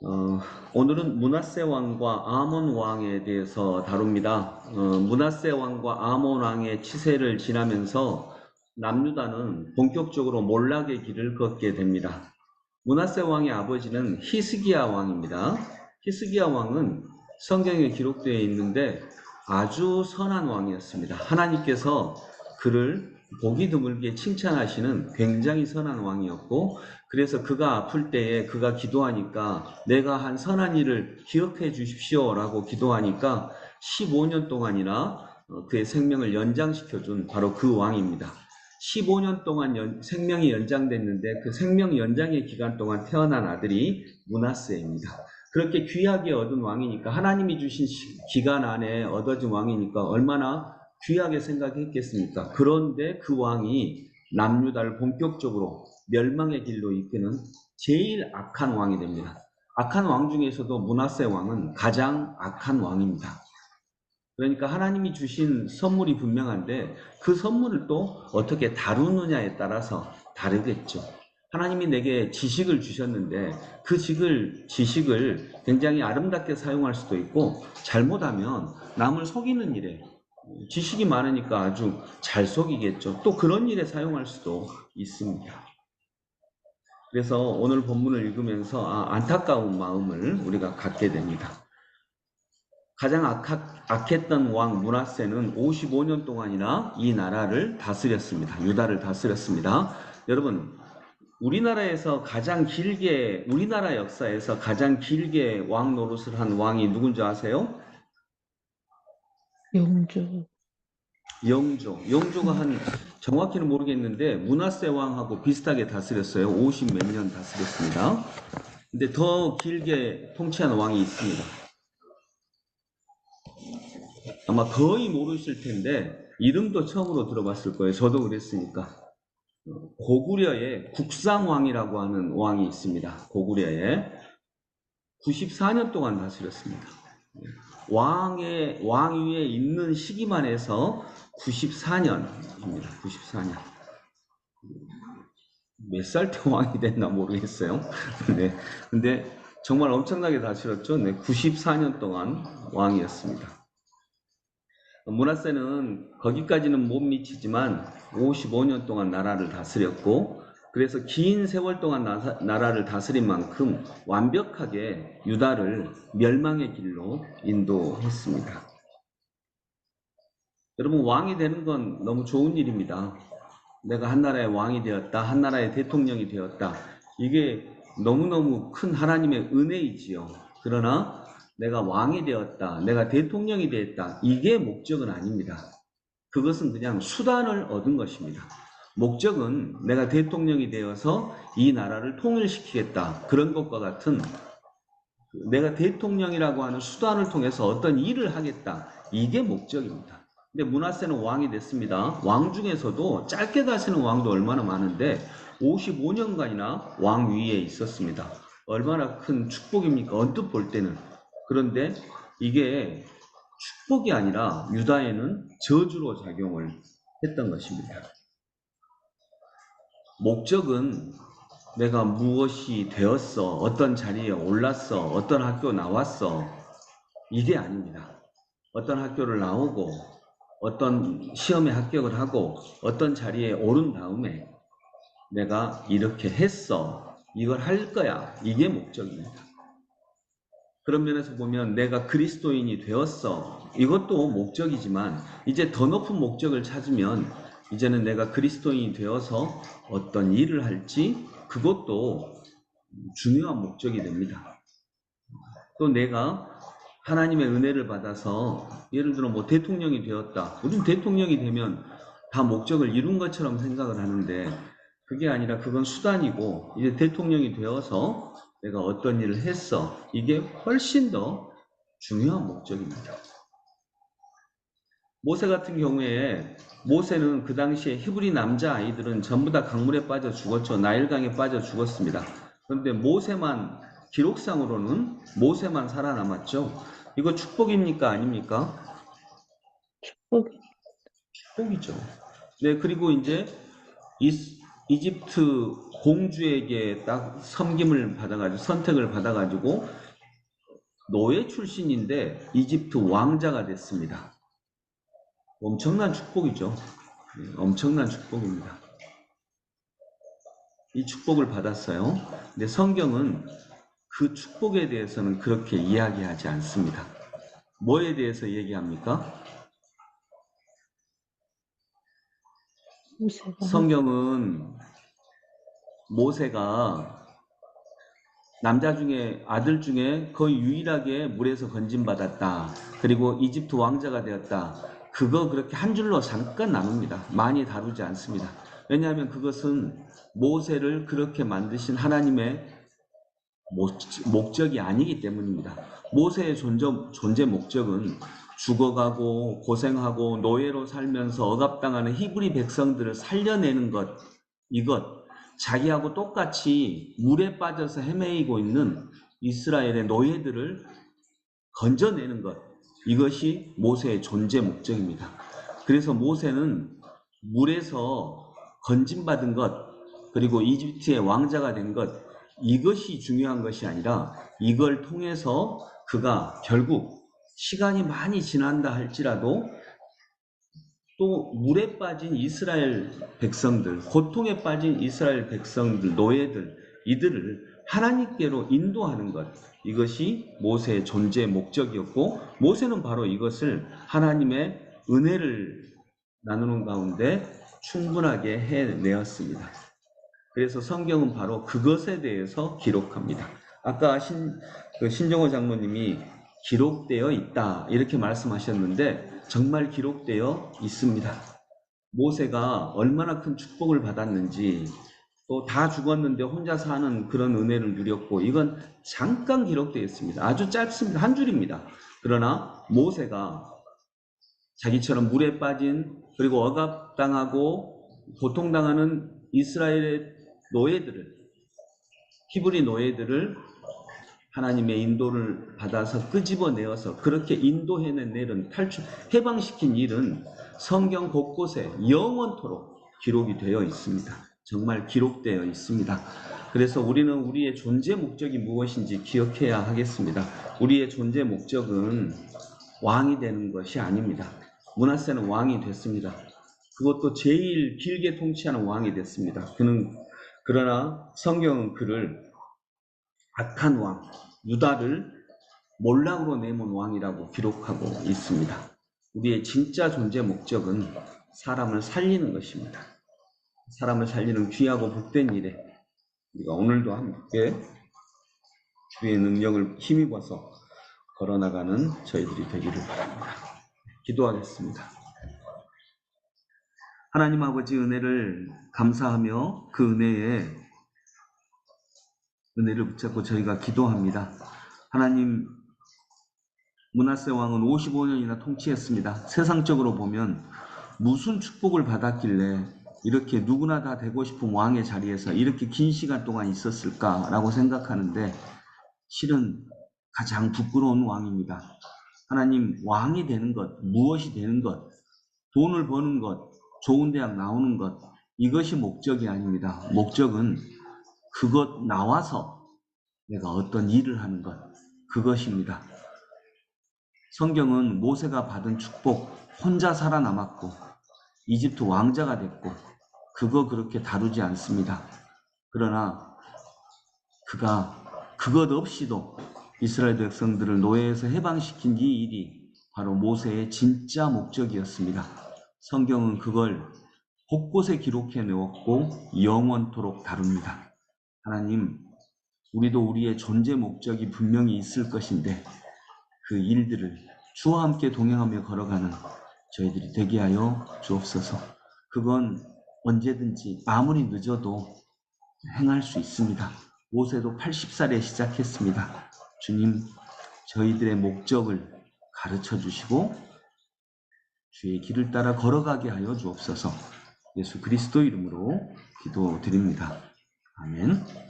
오늘은 므낫세 왕과 아몬 왕에 대해서 다룹니다. 므낫세 왕과 아몬 왕의 치세를 지나면서 남유다는 본격적으로 몰락의 길을 걷게 됩니다. 므낫세 왕의 아버지는 히스기야 왕입니다. 히스기야 왕은 성경에 기록되어 있는데 아주 선한 왕이었습니다. 하나님께서 그를 보기 드물게 칭찬하시는 굉장히 선한 왕이었고, 그래서 그가 아플 때에 그가 기도하니까 내가 한 선한 일을 기억해 주십시오 라고 기도하니까 15년 동안이나 그의 생명을 연장시켜준 바로 그 왕입니다. 15년 동안 생명이 연장됐는데 그 생명 연장의 기간 동안 태어난 아들이 므낫세입니다. 그렇게 귀하게 얻은 왕이니까, 하나님이 주신 기간 안에 얻어진 왕이니까 얼마나 귀하게 생각했겠습니까? 그런데 그 왕이 남유다를 본격적으로 멸망의 길로 이끄는 제일 악한 왕이 됩니다. 악한 왕 중에서도 므낫세 왕은 가장 악한 왕입니다. 그러니까 하나님이 주신 선물이 분명한데 그 선물을 또 어떻게 다루느냐에 따라서 다르겠죠. 하나님이 내게 지식을 주셨는데 그 지식을 굉장히 아름답게 사용할 수도 있고, 잘못하면 남을 속이는 일에, 지식이 많으니까 아주 잘 속이겠죠. 또 그런 일에 사용할 수도 있습니다. 그래서 오늘 본문을 읽으면서 안타까운 마음을 우리가 갖게 됩니다. 가장 악했던 왕 므낫세는 55년 동안이나 이 나라를 다스렸습니다. 유다를 다스렸습니다. 여러분, 우리나라 역사에서 가장 길게 왕 노릇을 한 왕이 누군지 아세요? 영조. 영조가 정확히는 모르겠는데 므낫세 왕하고 비슷하게 다스렸어요. 50 몇 년 다스렸습니다. 근데 더 길게 통치한 왕이 있습니다. 아마 거의 모르실 텐데 이름도 처음으로 들어봤을 거예요. 저도 그랬으니까. 고구려에 국상왕이라고 하는 왕이 있습니다. 고구려에 94년 동안 다스렸습니다. 왕위에 있는 시기만 해서 94년입니다. 94년. 몇 살 때 왕이 됐나 모르겠어요. 네. 근데 정말 엄청나게 다스렸죠. 네. 94년 동안 왕이었습니다. 므낫세는 거기까지는 못 미치지만 55년 동안 나라를 다스렸고, 그래서 긴 세월 동안 나라를 다스린 만큼 완벽하게 유다를 멸망의 길로 인도했습니다. 여러분, 왕이 되는 건 너무 좋은 일입니다. 내가 한 나라의 왕이 되었다, 한 나라의 대통령이 되었다. 이게 너무너무 큰 하나님의 은혜이지요. 그러나 내가 왕이 되었다, 내가 대통령이 되었다, 이게 목적은 아닙니다. 그것은 그냥 수단을 얻은 것입니다. 목적은 내가 대통령이 되어서 이 나라를 통일시키겠다, 그런 것과 같은, 내가 대통령이라고 하는 수단을 통해서 어떤 일을 하겠다, 이게 목적입니다. 근데 므낫세는 왕이 됐습니다. 왕 중에서도 짧게 다스리는 왕도 얼마나 많은데 55년간이나 왕 위에 있었습니다. 얼마나 큰 축복입니까? 언뜻 볼 때는. 그런데 이게 축복이 아니라 유다에는 저주로 작용을 했던 것입니다. 목적은 내가 무엇이 되었어, 어떤 자리에 올랐어, 어떤 학교 나왔어, 이게 아닙니다. 어떤 학교를 나오고 어떤 시험에 합격을 하고 어떤 자리에 오른 다음에 내가 이렇게 했어, 이걸 할 거야, 이게 목적입니다. 그런 면에서 보면 내가 그리스도인이 되었어, 이것도 목적이지만 이제 더 높은 목적을 찾으면 이제는 내가 그리스도인이 되어서 어떤 일을 할지, 그것도 중요한 목적이 됩니다. 또 내가 하나님의 은혜를 받아서 예를 들어 뭐 대통령이 되었다. 우리는 대통령이 되면 다 목적을 이룬 것처럼 생각을 하는데 그게 아니라 그건 수단이고, 이제 대통령이 되어서 내가 어떤 일을 했어, 이게 훨씬 더 중요한 목적입니다. 모세 같은 경우에, 모세는 그 당시에 히브리 남자 아이들은 전부 다 강물에 빠져 죽었죠. 나일강에 빠져 죽었습니다. 그런데 기록상으로는 모세만 살아남았죠. 이거 축복입니까? 아닙니까? 축복. 축복이죠. 네, 그리고 이제 이집트 공주에게 딱 섬김을 받아가지고 선택을 받아가지고 노예 출신인데 이집트 왕자가 됐습니다. 엄청난 축복이죠. 엄청난 축복입니다. 이 축복을 받았어요. 근데 성경은 그 축복에 대해서는 그렇게 이야기하지 않습니다. 뭐에 대해서 얘기합니까? 모세가 성경은 모세가 남자 중에 아들 중에 거의 유일하게 물에서 건진받았다. 그리고 이집트 왕자가 되었다. 그거 그렇게 한 줄로 잠깐 나눕니다. 많이 다루지 않습니다. 왜냐하면 그것은 모세를 그렇게 만드신 하나님의 목적이 아니기 때문입니다. 모세의 존재 목적은 죽어가고 고생하고 노예로 살면서 억압당하는 히브리 백성들을 살려내는 것, 이것, 자기하고 똑같이 물에 빠져서 헤매이고 있는 이스라엘의 노예들을 건져내는 것, 이것이 모세의 존재 목적입니다. 그래서 모세는 물에서 건진받은 것, 그리고 이집트의 왕자가 된 것, 이것이 중요한 것이 아니라 이걸 통해서 그가 결국 시간이 많이 지난다 할지라도 또 물에 빠진 이스라엘 백성들, 고통에 빠진 이스라엘 백성들, 노예들, 이들을 하나님께로 인도하는 것, 이것이 모세의 존재 목적이었고, 모세는 바로 이것을 하나님의 은혜를 나누는 가운데 충분하게 해내었습니다. 그래서 성경은 바로 그것에 대해서 기록합니다. 아까 신정호 장로님이 기록되어 있다 이렇게 말씀하셨는데 정말 기록되어 있습니다. 모세가 얼마나 큰 축복을 받았는지, 또 다 죽었는데 혼자 사는 그런 은혜를 누렸고, 이건 잠깐 기록되어 있습니다. 아주 짧습니다. 한 줄입니다. 그러나 모세가 자기처럼 물에 빠진, 그리고 억압당하고 고통당하는 이스라엘의 노예들을, 히브리 노예들을 하나님의 인도를 받아서 끄집어내어서 그렇게 인도해낸 일은, 해방시킨 일은 성경 곳곳에 영원토록 기록이 되어 있습니다. 정말 기록되어 있습니다. 그래서 우리는 우리의 존재 목적이 무엇인지 기억해야 하겠습니다. 우리의 존재 목적은 왕이 되는 것이 아닙니다. 므낫세는 왕이 됐습니다. 그것도 제일 길게 통치하는 왕이 됐습니다. 그러나 성경은 그를 악한 왕, 유다를 몰락으로 내몬 왕이라고 기록하고 있습니다. 우리의 진짜 존재 목적은 사람을 살리는 것입니다. 사람을 살리는 귀하고 복된 일에 우리가 오늘도 함께 주의 능력을 힘입어서 걸어나가는 저희들이 되기를 바랍니다. 기도하겠습니다. 하나님 아버지, 은혜를 감사하며 그 은혜를 붙잡고 저희가 기도합니다. 하나님, 므낫세 왕은 55년이나 통치했습니다. 세상적으로 보면 무슨 축복을 받았길래 이렇게 누구나 다 되고 싶은 왕의 자리에서 이렇게 긴 시간 동안 있었을까라고 생각하는데, 실은 가장 부끄러운 왕입니다. 하나님, 왕이 되는 것, 무엇이 되는 것, 돈을 버는 것, 좋은 대학 나오는 것, 이것이 목적이 아닙니다. 목적은 그것 나와서 내가 어떤 일을 하는 것, 그것입니다. 성경은 모세가 받은 축복, 혼자 살아남았고 이집트 왕자가 됐고, 그거 그렇게 다루지 않습니다. 그러나 그가 그것 없이도 이스라엘 백성들을 노예에서 해방시킨 이 일이 바로 모세의 진짜 목적이었습니다. 성경은 그걸 곳곳에 기록해 놓았고 영원토록 다룹니다. 하나님, 우리도 우리의 존재 목적이 분명히 있을 것인데 그 일들을 주와 함께 동행하며 걸어가는 저희들이 되게 하여 주옵소서. 그건 언제든지 아무리 늦어도 행할 수 있습니다. 모세도 80살에 시작했습니다. 주님, 저희들의 목적을 가르쳐 주시고 주의 길을 따라 걸어가게 하여 주옵소서. 예수 그리스도 이름으로 기도드립니다. 아멘.